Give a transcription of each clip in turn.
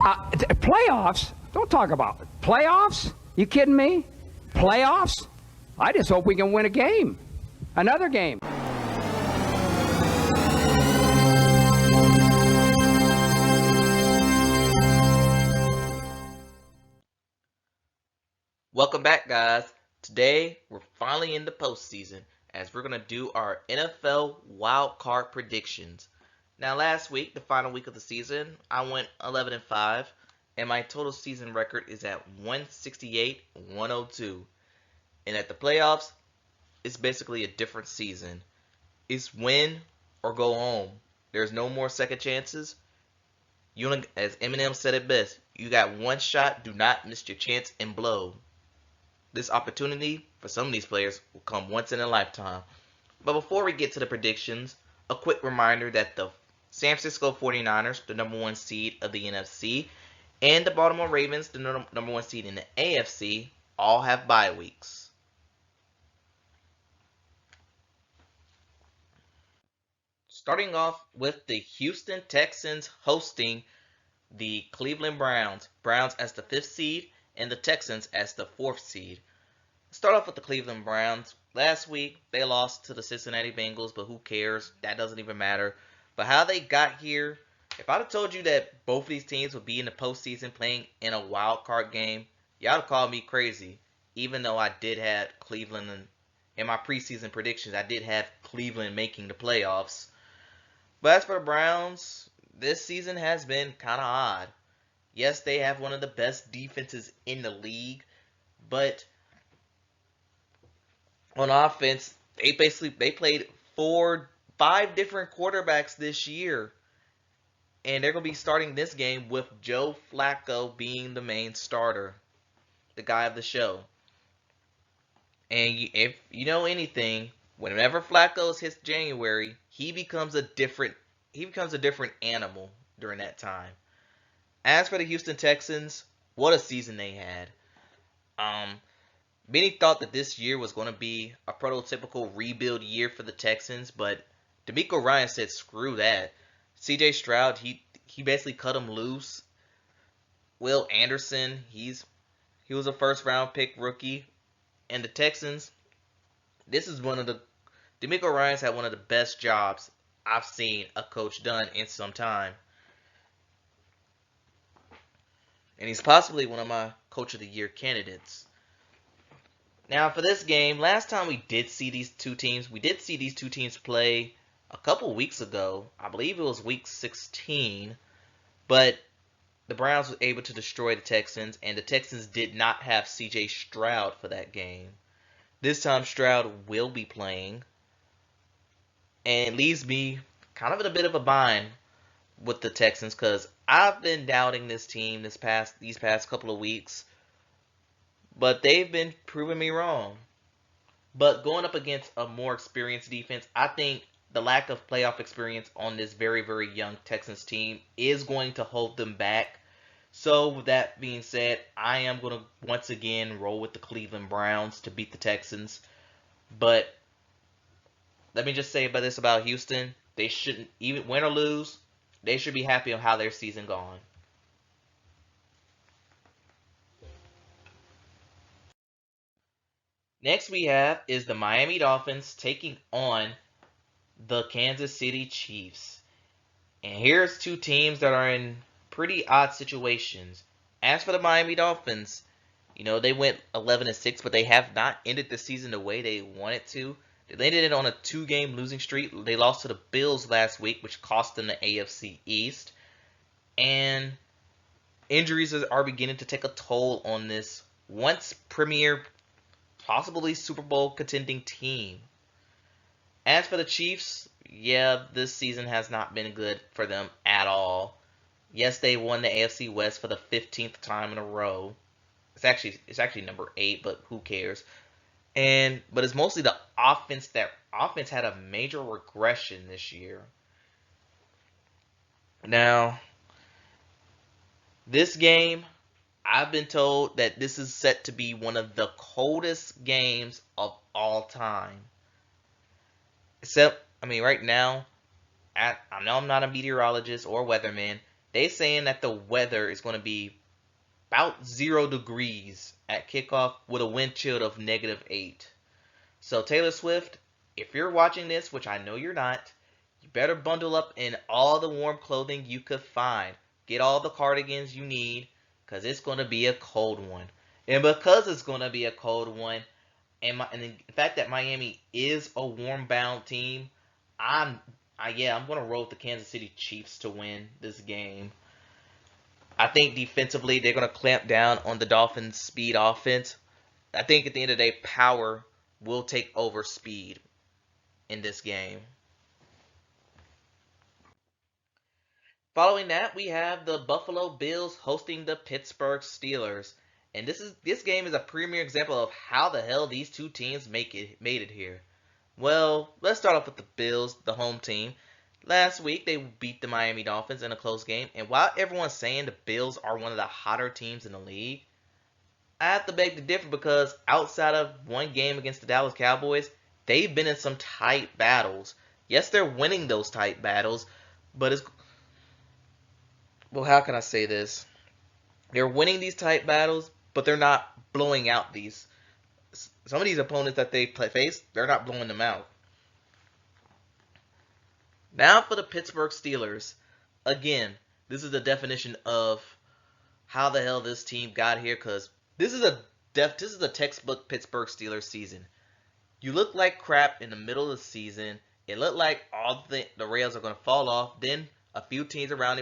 Playoffs? Don't talk about it. Playoffs? You kidding me? Playoffs? I just hope we can win a game. Another game. Welcome back, guys. Today, we're finally in the postseason as we're going to do our NFL Wildcard Predictions. Now, last week, the final week of the season, I went 11-5, and my total season record is at 168-102. And at the playoffs, it's basically a different season. It's win or go home. There's no more second chances. As Eminem said it best, you got one shot, do not miss your chance and blow. This opportunity for some of these players will come once in a lifetime. But before we get to the predictions, a quick reminder that the San Francisco 49ers, the number 1 seed of the NFC, and the Baltimore Ravens, the number 1 seed in the AFC, all have bye weeks. Starting off with the Houston Texans hosting the Cleveland Browns. Browns as the 5th seed and the Texans as the 4th seed. Start off with the Cleveland Browns. Last week, they lost to the Cincinnati Bengals, but who cares? That doesn't even matter. But how they got here, if I'd have told you that both of these teams would be in the postseason playing in a wild card game, y'all would have called me crazy. Even though I did have Cleveland in my preseason predictions, I did have Cleveland making the playoffs. But as for the Browns, this season has been kind of odd. Yes, they have one of the best defenses in the league, but on offense, they played 5 different quarterbacks this year, and they're gonna be starting this game with Joe Flacco being the main starter, the guy of the show. And if you know anything, whenever Flacco hits January, he becomes a different animal during that time. As for the Houston Texans, what a season they had. Many thought that this year was going to be a prototypical rebuild year for the Texans, but DeMeco Ryan said screw that. CJ Stroud, he basically cut him loose. Will Anderson, he was a first round pick rookie. And the Texans, DeMeco Ryan's had one of the best jobs I've seen a coach done in some time. And he's possibly one of my Coach of the Year candidates. Now, for this game, last time we did see these two teams play a couple weeks ago. I believe it was week 16. But the Browns were able to destroy the Texans, and the Texans did not have CJ Stroud for that game. This time, Stroud will be playing. And it leaves me kind of in a bit of a bind with the Texans because I've been doubting this team these past couple of weeks, but they've been proving me wrong. But going up against a more experienced defense, I think the lack of playoff experience on this very, very young Texans team is going to hold them back. So with that being said, I am going to once again roll with the Cleveland Browns to beat the Texans. But let me just say about Houston. They shouldn't, even win or lose, they should be happy on how their season gone. Next we have is the Miami Dolphins taking on the Kansas City Chiefs. And here's two teams that are in pretty odd situations. As for the Miami Dolphins, they went 11-6, but they have not ended the season the way they wanted to. They ended it on a 2-game losing streak. They lost to the Bills last week, which cost them the AFC East. And injuries are beginning to take a toll on this once premier, possibly Super Bowl contending team. As for the Chiefs, this season has not been good for them at all. Yes, they won the AFC West for the 15th time in a row. It's actually number 8, but who cares? But it's mostly the offense. That offense had a major regression this year. Now, this game, I've been told that this is set to be one of the coldest games of all time. Except, right now, I know I'm not a meteorologist or weatherman, They saying that the weather is going to be about 0 degrees at kickoff with a wind chill of -8. So Taylor Swift, if you're watching this, which I know you're not, you better bundle up in all the warm clothing you could find. Get all the cardigans you need, because it's going to be a cold one. And because it's going to be a cold one, and the fact that Miami is a warm-bound team, I'm going to roll with the Kansas City Chiefs to win this game. I think defensively they're going to clamp down on the Dolphins' speed offense. I think at the end of the day, power will take over speed in this game. Following that, we have the Buffalo Bills hosting the Pittsburgh Steelers. And this game is a premier example of how the hell these two teams made it here. Well, let's start off with the Bills, the home team. Last week, they beat the Miami Dolphins in a close game. And while everyone's saying the Bills are one of the hotter teams in the league, I have to beg to differ because outside of one game against the Dallas Cowboys, they've been in some tight battles. Yes, they're winning those tight battles, but how can I say this? They're winning these tight battles, but they're not blowing out these. Some of these opponents that they face, they're not blowing them out. Now for the Pittsburgh Steelers. Again, this is the definition of how the hell this team got here, because this is a textbook Pittsburgh Steelers season. You look like crap in the middle of the season. It looked like all the rails are going to fall off. Then a few teams around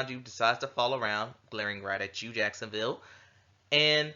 you decides to fall around, glaring right at you, Jacksonville. And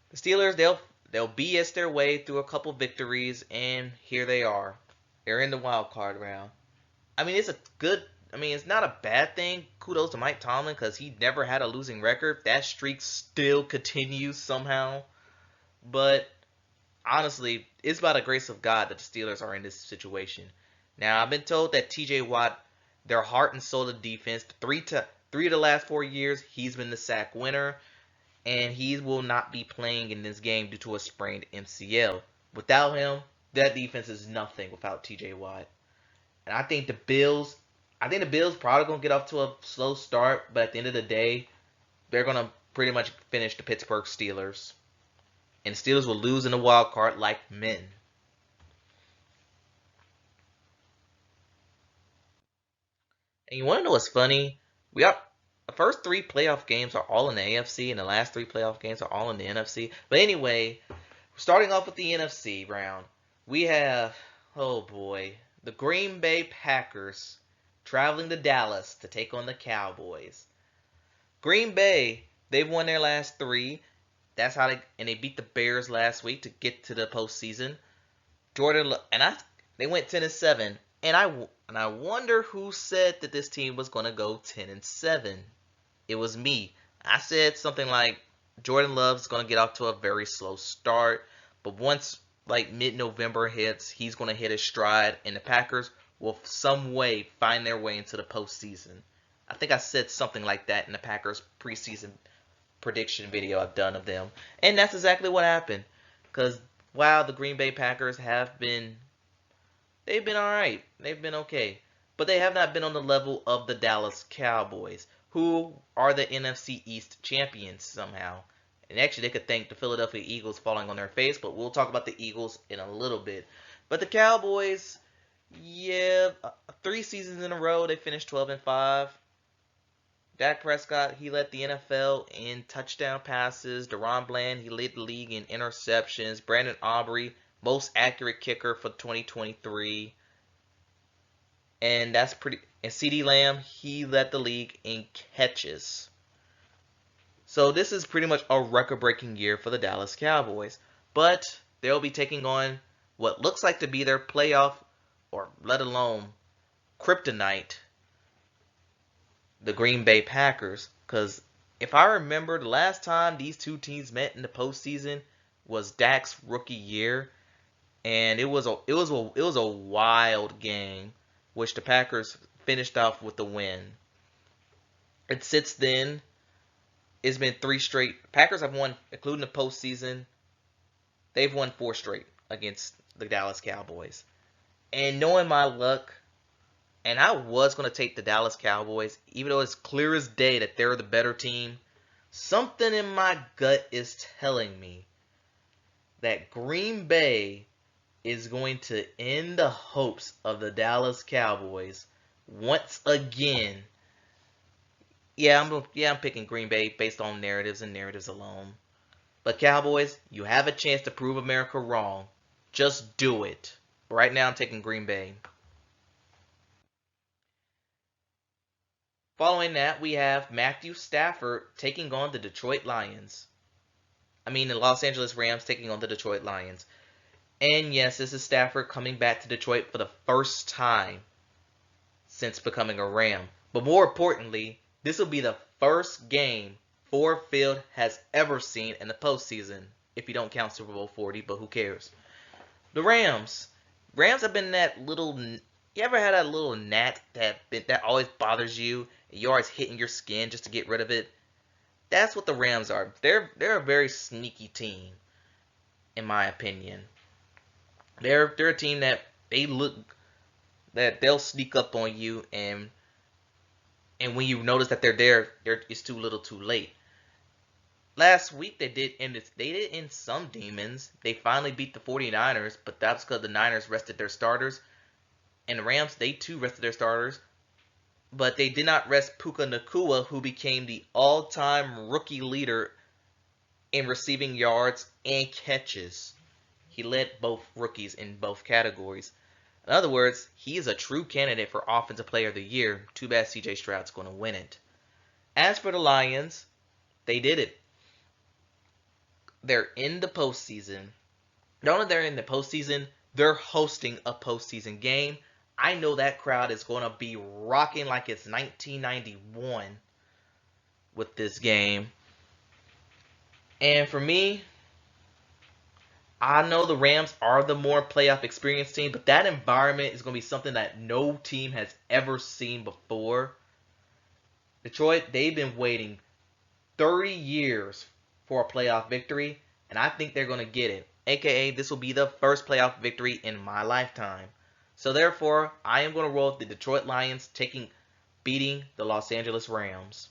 the Steelers, they'll BS their way through a couple victories, and here they are. They're in the wild card round. I mean, it's not a bad thing. Kudos to Mike Tomlin because he never had a losing record. That streak still continues somehow. But honestly, it's by the grace of God that the Steelers are in this situation. Now, I've been told that TJ Watt, their heart and soul of defense, three of the last 4 years, he's been the sack winner. And he will not be playing in this game due to a sprained MCL. Without him, that defense is nothing without TJ Watt. And I think the Bills probably going to get off to a slow start, but at the end of the day, they're going to pretty much finish the Pittsburgh Steelers. And the Steelers will lose in the wild card like men. And you want to know what's funny? The first 3 playoff games are all in the AFC, and the last 3 playoff games are all in the NFC. But anyway, starting off with the NFC round, we have, oh boy, the Green Bay Packers traveling to Dallas to take on the Cowboys. Green Bay, they've won their last 3. That's how they beat the Bears last week to get to the postseason. They went 10-7, and I wonder who said that this team was going to go 10-7. It was me. I said something like Jordan Love's going to get off to a very slow start, but once like mid-November hits, he's going to hit his stride, and the Packers will some way find their way into the postseason. I think I said something like that in the Packers preseason prediction video I've done of them, and that's exactly what happened. Because while the Green Bay Packers they've been all right, they've been okay, but they have not been on the level of the Dallas Cowboys, who are the NFC East champions somehow. And actually, they could thank the Philadelphia Eagles falling on their face, but we'll talk about the Eagles in a little bit. But the Cowboys, 3 seasons in a row, they finished 12-5. Dak Prescott, he led the NFL in touchdown passes. Deron Bland, he led the league in interceptions. Brandon Aubrey, most accurate kicker for 2023. And CeeDee Lamb, he led the league in catches. So this is pretty much a record-breaking year for the Dallas Cowboys. But they'll be taking on what looks like to be their playoff, or let alone kryptonite, the Green Bay Packers. Because if I remember, the last time these two teams met in the postseason was Dak's rookie year, and it was a wild game, which the Packers finished off with the win. And since then, it's been 3 straight. Packers have won, including the postseason. They've won 4 straight against the Dallas Cowboys. And knowing my luck, And I was going to take the Dallas Cowboys, even though it's clear as day that they're the better team. Something in my gut is telling me that Green Bay is going to end the hopes of the Dallas Cowboys once again. I'm picking Green Bay based on narratives and narratives alone. But Cowboys, you have a chance to prove America wrong. Just do it. Right now I'm taking Green Bay. Following that, we have Matthew Stafford taking on the Detroit Lions. The Los Angeles Rams taking on the Detroit Lions. And yes, this is Stafford coming back to Detroit for the first time since becoming a Ram. But more importantly, this will be the first game Ford Field has ever seen in the postseason, if you don't count Super Bowl 40, but who cares? The Rams. Rams have been that little... You ever had that little gnat that always bothers you, and you're always hitting your skin just to get rid of it? That's what the Rams are. They're a very sneaky team, in my opinion. They're a team that they'll sneak up on you, and when you notice that they're there, it's too little, too late. Last week they did end some demons. They finally beat the 49ers, but that's because the Niners rested their starters. And the Rams, they too rested their starters. But they did not rest Puka Nacua, who became the all-time rookie leader in receiving yards and catches. He led both rookies in both categories. In other words, he is a true candidate for Offensive Player of the Year. Too bad CJ Stroud's going to win it. As for the Lions, they did it. They're in the postseason. Not only they're in the postseason, they're hosting a postseason game. I know that crowd is going to be rocking like it's 1991 with this game. And for me, I know the Rams are the more playoff experienced team, but that environment is going to be something that no team has ever seen before. Detroit, they've been waiting 30 years for a playoff victory, and I think they're going to get it. AKA, this will be the first playoff victory in my lifetime. So therefore, I am going to roll with the Detroit Lions beating the Los Angeles Rams.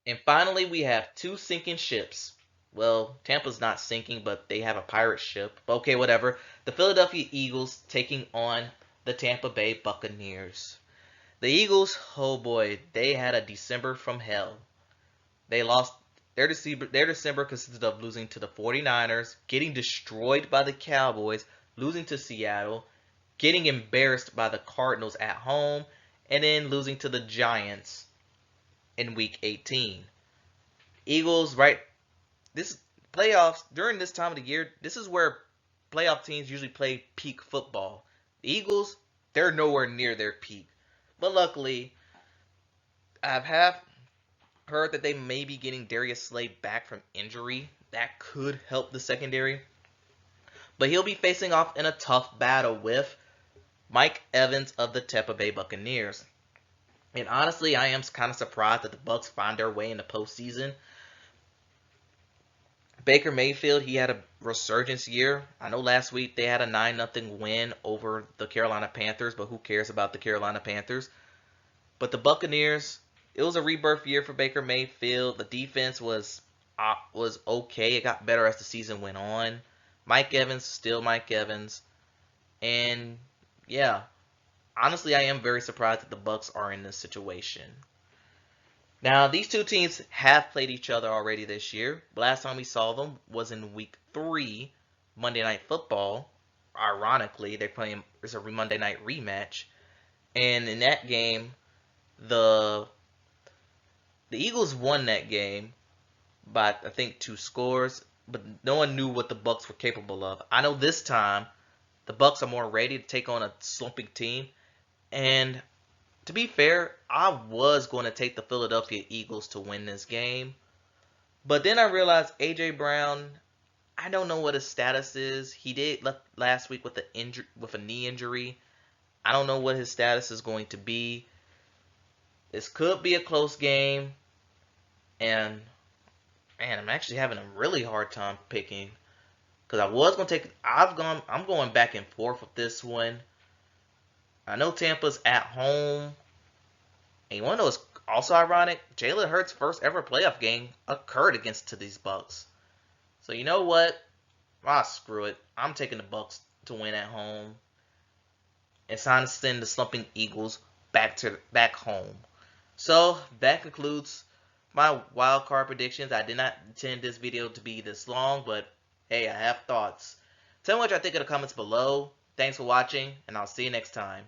And finally, we have two sinking ships. Well, Tampa's not sinking, but they have a pirate ship. Okay, whatever. The Philadelphia Eagles taking on the Tampa Bay Buccaneers. The Eagles, oh boy, they had a December from hell. They lost. Their December consisted of losing to the 49ers, getting destroyed by the Cowboys, losing to Seattle, getting embarrassed by the Cardinals at home, and then losing to the Giants in Week 18. Eagles, right? This playoffs during this time of the year, this is where playoff teams usually play peak football. The Eagles, they're nowhere near their peak. But luckily, I've heard that they may be getting Darius Slay back from injury. That could help the secondary. But he'll be facing off in a tough battle with Mike Evans of the Tampa Bay Buccaneers. And honestly, I am kind of surprised that the Bucs find their way in the postseason. Baker Mayfield, he had a resurgence year. I know last week they had a 9-0 win over the Carolina Panthers, but who cares about the Carolina Panthers? But the Buccaneers, it was a rebirth year for Baker Mayfield. The defense was okay. It got better as the season went on. Mike Evans, still Mike Evans. And yeah, honestly, I am very surprised that the Bucs are in this situation. Now, these two teams have played each other already this year. Last time we saw them was in Week 3, Monday Night Football. Ironically, it's a Monday Night rematch. And in that game, the Eagles won that game by, I think, 2 scores. But no one knew what the Bucs were capable of. I know this time, the Bucs are more ready to take on a slumping team. And to be fair, I was going to take the Philadelphia Eagles to win this game. But then I realized A.J. Brown, I don't know what his status is. He did left last week with a knee injury. I don't know what his status is going to be. This could be a close game. And, man, I'm actually having a really hard time picking. Because I was gonna take. I'm going back and forth with this one. I know Tampa's at home. And you want to know what's also ironic? Jalen Hurts' first ever playoff game occurred against these Bucs. So you know what? Ah, screw it. I'm taking the Bucs to win at home. It's time to send the slumping Eagles back home. So that concludes my wild card predictions. I did not intend this video to be this long, but hey, I have thoughts. Tell me what y'all think in the comments below. Thanks for watching, and I'll see you next time.